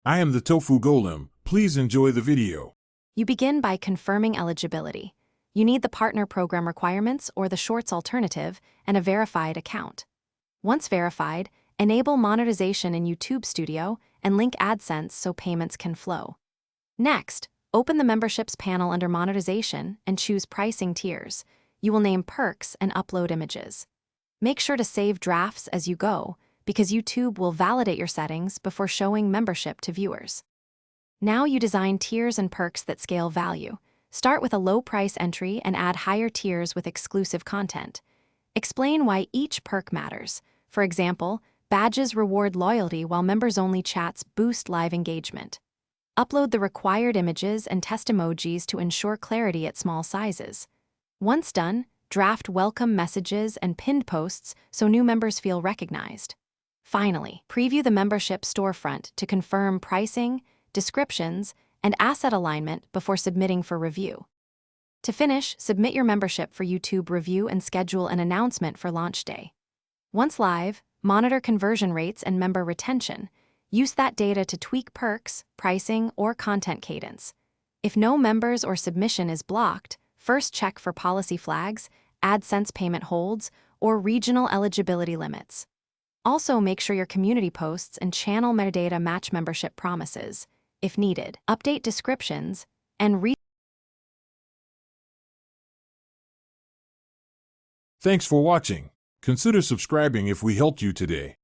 I am the Tofu Golem. Please enjoy the video. You begin by confirming eligibility. You need the partner program requirements or the Shorts alternative and a verified account. Once verified, enable monetization in YouTube Studio and link AdSense so payments can flow. Next, open the Memberships panel under Monetization and choose Pricing Tiers. You will name perks and upload images. Make sure to save drafts as you go, because YouTube will validate your settings before showing membership to viewers. Now you design tiers and perks that scale value. Start with a low price entry and add higher tiers with exclusive content. Explain why each perk matters. For example, badges reward loyalty while members-only chats boost live engagement. Upload the required images and test emojis to ensure clarity at small sizes. Once done, draft welcome messages and pinned posts so new members feel recognized. Finally, preview the membership storefront to confirm pricing, descriptions, and asset alignment before submitting for review. To finish, submit your membership for YouTube review and schedule an announcement for launch day. Once live, monitor conversion rates and member retention. Use that data to tweak perks, pricing, or content cadence. If no members or submission is blocked, first check for policy flags, AdSense payment holds, or regional eligibility limits. Also, make sure your community posts and channel metadata match membership promises. If needed, update descriptions and Thanks for watching. Consider subscribing if we helped you today.